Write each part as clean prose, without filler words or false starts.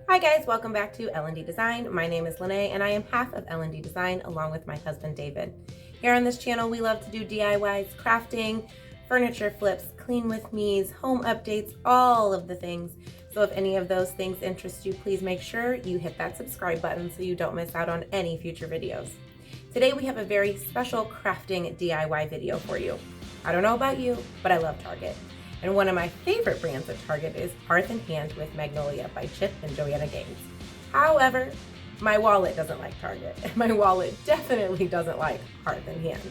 Hi guys, welcome back to L&D Design. My name is Lene and I am half of L&D Design along with my husband David. Here on this channel we love to do DIYs, crafting, furniture flips, clean with me's, home updates, all of the things. So if any of those things interest you, please make sure you hit that subscribe button so you don't miss out on any future videos. Today we have a very special crafting DIY video for you. I don't know about you, but I love Target. And one of my favorite brands at Target is Hearth and Hand with Magnolia by Chip and Joanna Gaines. However, my wallet doesn't like Target, and my wallet definitely doesn't like Hearth and Hand.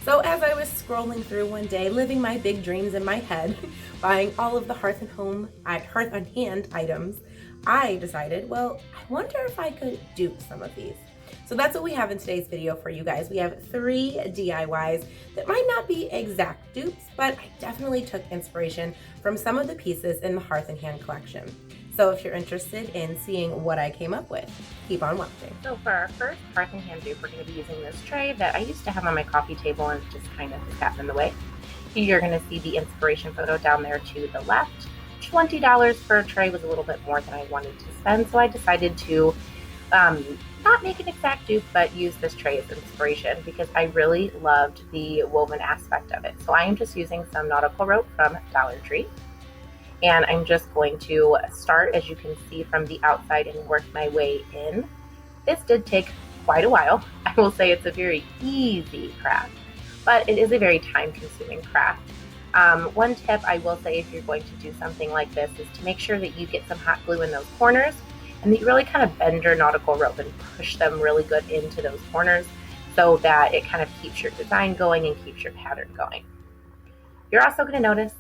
So as I was scrolling through one day, living my big dreams in my head, buying all of the Hearth and Hand items, I decided, well, I wonder if I could dupe some of these. So that's what we have in today's video for you guys. We have 3 DIYs that might not be exact dupes, but I definitely took inspiration from some of the pieces in the Hearth and Hand collection. So if you're interested in seeing what I came up with, keep on watching. So for our first Hearth and Hand dupe, we're going to be using this tray that I used to have on my coffee table and just kind of has gotten in the way. You're going to see the inspiration photo down there to the left. $20 for a tray was a little bit more than I wanted to spend, so I decided to not make an exact dupe, but use this tray as inspiration because I really loved the woven aspect of it. So I am just using some nautical rope from Dollar Tree, and I'm just going to start, as you can see, from the outside and work my way in. This did take quite a while. I will say it's a very easy craft, but it is a very time-consuming craft. One tip I will say if you're going to do something like this is to make sure that you get some hot glue in those corners and that you really kind of bend your nautical rope and push them really good into those corners so that it kind of keeps your design going and keeps your pattern going. You're also going to notice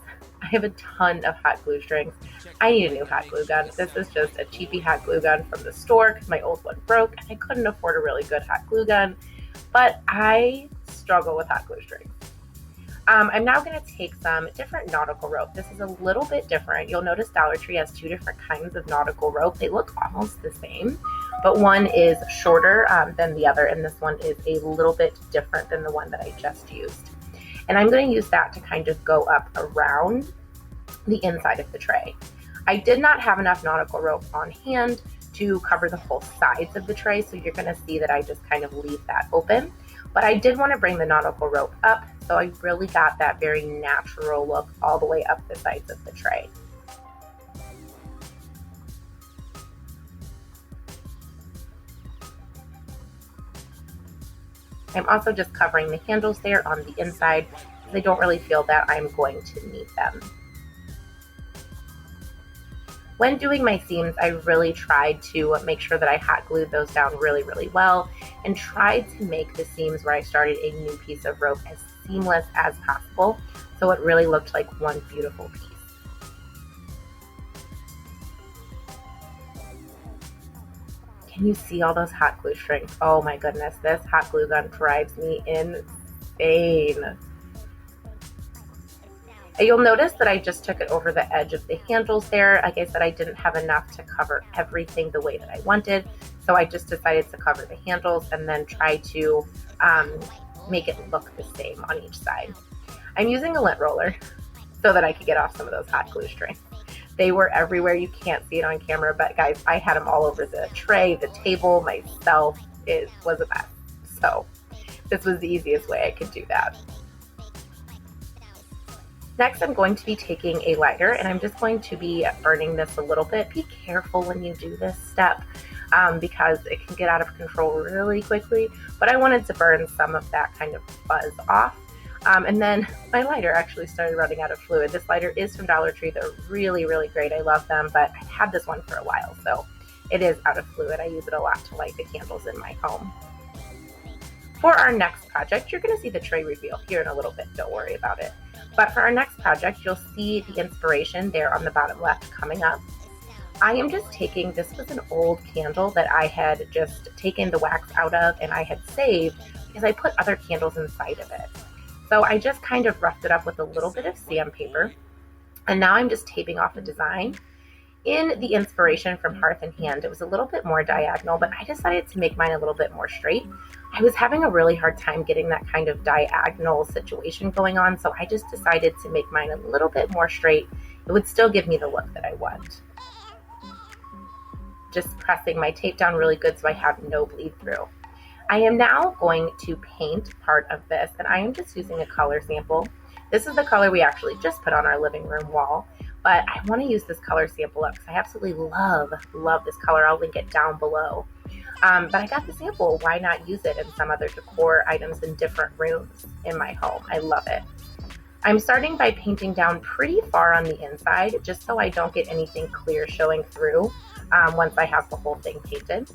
I have a ton of hot glue strings. I need a new hot glue gun. This is just a cheapy hot glue gun from the store because my old one broke and I couldn't afford a really good hot glue gun, but I struggle with hot glue strings. I'm now going to take some different nautical rope. This is a little bit different. You'll notice Dollar Tree has 2 different kinds of nautical rope. They look almost the same, but one is shorter than the other, and this one is a little bit different than the one that I just used. And I'm going to use that to kind of go up around the inside of the tray. I did not have enough nautical rope on hand to cover the whole sides of the tray, so you're going to see that I just kind of leave that open. But I did want to bring the nautical rope up, so I really got that very natural look all the way up the sides of the tray. I'm also just covering the handles there on the inside because I don't really feel that I'm going to need them. When doing my seams, I really tried to make sure that I hot glued those down really, really well and tried to make the seams where I started a new piece of rope as seamless as possible so it really looked like one beautiful piece. Can you see all those hot glue strings? Oh my goodness, this hot glue gun drives me insane. You'll notice that I just took it over the edge of the handles there. Like I said, I didn't have enough to cover everything the way that I wanted, so I just decided to cover the handles and then try to make it look the same on each side. I'm using a lint roller so that I could get off some of those hot glue strings. They were everywhere. You can't see it on camera, but guys, I had them all over the tray, the table, myself. It was a mess. So this was the easiest way I could do that. Next, I'm going to be taking a lighter and I'm just going to be burning this a little bit. Be careful when you do this step because it can get out of control really quickly, but I wanted to burn some of that kind of fuzz off. And then my lighter actually started running out of fluid. This lighter is from Dollar Tree. They're really, really great. I love them, but I've had this one for a while, so it is out of fluid. I use it a lot to light the candles in my home. For our next project, you're going to see the tray reveal here in a little bit. Don't worry about it. But for our next project, you'll see the inspiration there on the bottom left coming up. I am just taking, this was an old candle that I had just taken the wax out of and I had saved because I put other candles inside of it. So I just kind of roughed it up with a little bit of sandpaper. And now I'm just taping off a design. In the inspiration from Hearth and Hand, it was a little bit more diagonal, but I decided to make mine a little bit more straight. I was having a really hard time getting that kind of diagonal situation going on, so I just decided to make mine a little bit more straight. It would still give me the look that I want. just pressing my tape down really good so I have no bleed through. I am now going to paint part of this, and I am just using a color sample. This is the color we actually just put on our living room wall, but I want to use this color sample up because I absolutely love this color. I'll link it down below. But I got the sample. Why not use it in some other decor items in different rooms in my home? I love it. I'm starting by painting down pretty far on the inside, just so I don't get anything clear showing through once I have the whole thing painted.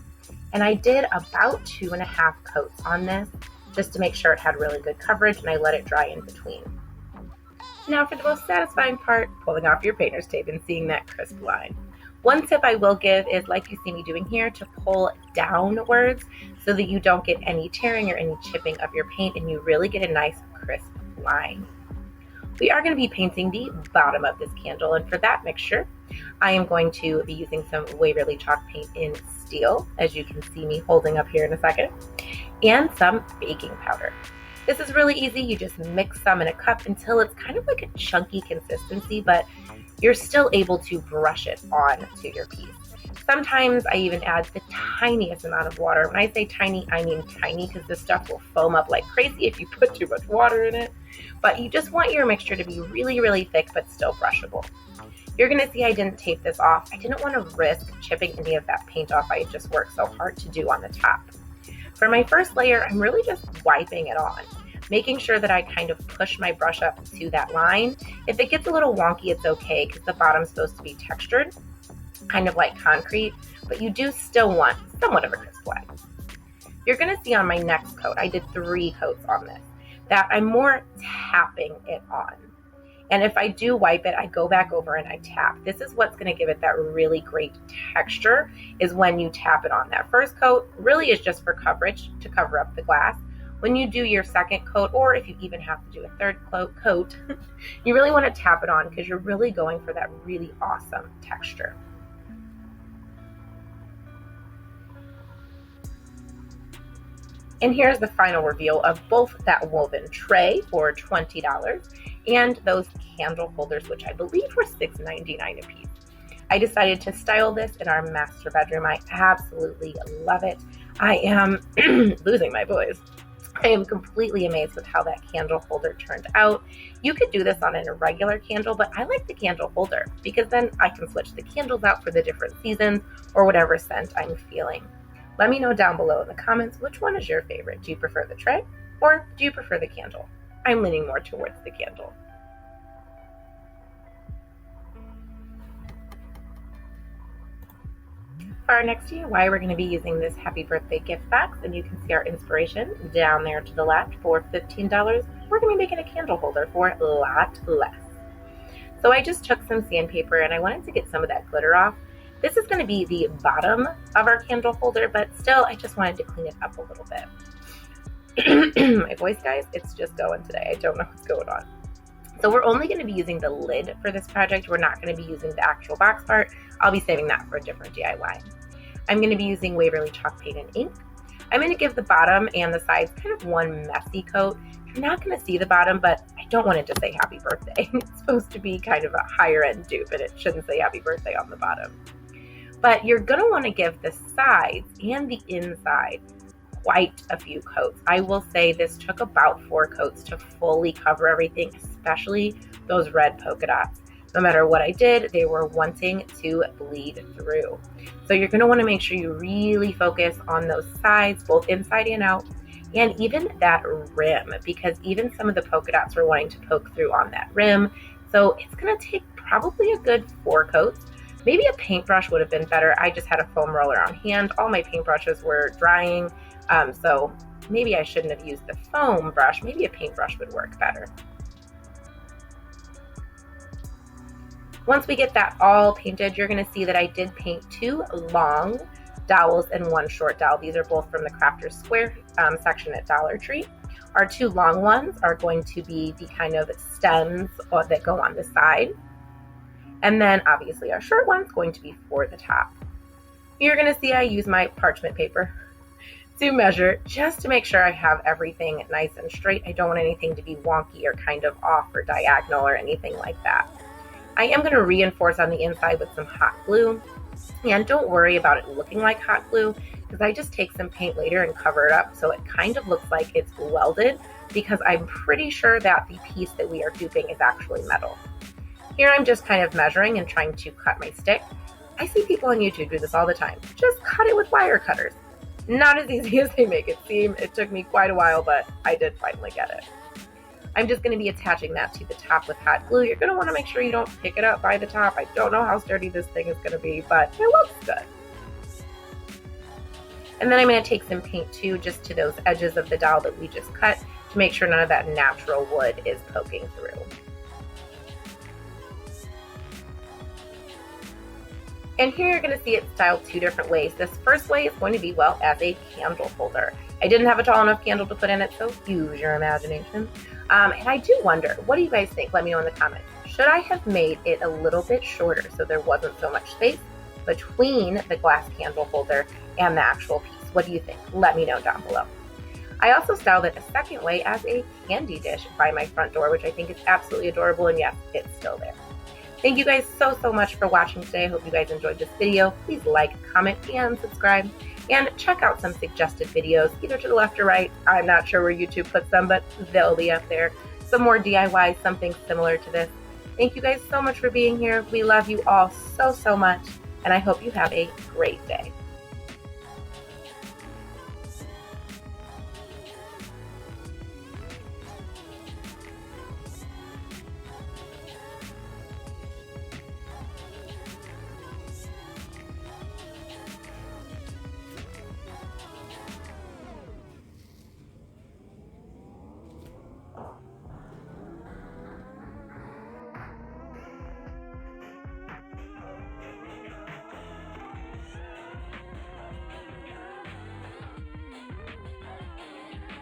And I did about 2.5 coats on this, just to make sure it had really good coverage, and I let it dry in between. Now for the most satisfying part, pulling off your painter's tape and seeing that crisp line. One tip I will give is, like you see me doing here, to pull downwards so that you don't get any tearing or any chipping of your paint and you really get a nice crisp line. We are going to be painting the bottom of this candle, and for that mixture, I am going to be using some Waverly chalk paint in steel, as you can see me holding up here in a second, and some baking powder. This is really easy. You just mix some in a cup until it's kind of like a chunky consistency, but you're still able to brush it on to your piece. Sometimes I even add the tiniest amount of water. When I say tiny, I mean tiny, because this stuff will foam up like crazy if you put too much water in it. But you just want your mixture to be really, really thick, but still brushable. You're gonna see I didn't tape this off. I didn't want to risk chipping any of that paint off I just worked so hard to do on the top. For my first layer, I'm really just wiping it on, making sure that I kind of push my brush up to that line. If it gets a little wonky, it's okay, because the bottom's supposed to be textured, kind of like concrete, but you do still want somewhat of a crisp line. You're gonna see on my next coat, I did 3 coats on this, that I'm more tapping it on. And if I do wipe it, I go back over and I tap. This is what's gonna give it that really great texture, is when you tap it on. That first coat really is just for coverage, to cover up the glass. When you do your second coat, or if you even have to do a third coat, you really wanna tap it on, because you're really going for that really awesome texture. And here's the final reveal of both that woven tray for $20 and those candle holders, which I believe were $6.99 a piece. I decided to style this in our master bedroom. I absolutely love it. I am losing my voice. I am completely amazed with how that candle holder turned out. You could do this on a regular candle, but I like the candle holder because then I can switch the candles out for the different seasons or whatever scent I'm feeling. Let me know down below in the comments, which one is your favorite? Do you prefer the tray or do you prefer the candle? I'm leaning more towards the candle. For our next DIY, we're going to be using this happy birthday gift box, and you can see our inspiration down there to the left for $15. We're going to be making a candle holder for a lot less. So I just took some sandpaper and I wanted to get some of that glitter off. This is going to be the bottom of our candle holder, but still I just wanted to clean it up a little bit. My voice, guys, it's just going today. I don't know what's going on. So we're only going to be using the lid for this project. We're not going to be using the actual box part. I'll be saving that for a different DIY. I'm going to be using Waverly chalk paint and ink. I'm going to give the bottom and the sides kind of one messy coat. You're not going to see the bottom, but I don't want it to say happy birthday. It's supposed to be kind of a higher end dupe, and it shouldn't say happy birthday on the bottom. But you're going to want to give the sides and the inside quite a few coats. I will say this took about 4 coats to fully cover everything, especially those red polka dots. No matter what I did, they were wanting to bleed through. So you're going to want to make sure you really focus on those sides, both inside and out, and even that rim, because even some of the polka dots were wanting to poke through on that rim. So it's going to take probably a good 4 coats. Maybe a paintbrush would have been better. I just had a foam roller on hand. All my paintbrushes were drying, so maybe I shouldn't have used the foam brush. Maybe a paintbrush would work better. Once we get that all painted, you're going to see that I did paint 2 long dowels and 1 short dowel. These are both from the Crafter's Square section at Dollar Tree. Our 2 long ones are going to be the kind of stems that go on the side. And then obviously our short one's going to be for the top. You're going to see I use my parchment paper to measure, just to make sure I have everything nice and straight. I don't want anything to be wonky or kind of off or diagonal or anything like that. I am going to reinforce on the inside with some hot glue. And don't worry about it looking like hot glue, because I just take some paint later and cover it up so it kind of looks like it's welded, because I'm pretty sure that the piece that we are duping is actually metal. Here I'm just kind of measuring and trying to cut my stick. I see people on YouTube do this all the time. Just cut it with wire cutters. Not as easy as they make it seem. It took me quite a while, but I did finally get it. I'm just going to be attaching that to the top with hot glue. You're going to want to make sure you don't pick it up by the top. I don't know how sturdy this thing is going to be, but it looks good. And then I'm going to take some paint too, just to those edges of the dowel that we just cut, to make sure none of that natural wood is poking through. And here you're going to see it styled two different ways. This first way is going to be, well, as a candle holder. I didn't have a tall enough candle to put in it, so use your imagination. And I do wonder, what do you guys think? Let me know in the comments. Should I have made it a little bit shorter so there wasn't so much space between the glass candle holder and the actual piece? What do you think? Let me know down below. I also styled it a second way as a candy dish by my front door, which I think is absolutely adorable, and yes, it's still there. Thank you guys so much for watching today. I hope you guys enjoyed this video. Please like, comment, and subscribe. And check out some suggested videos, either to the left or right. I'm not sure where YouTube puts them, but they'll be up there. Some more DIY, something similar to this. Thank you guys so much for being here. We love you all so much, and I hope you have a great day.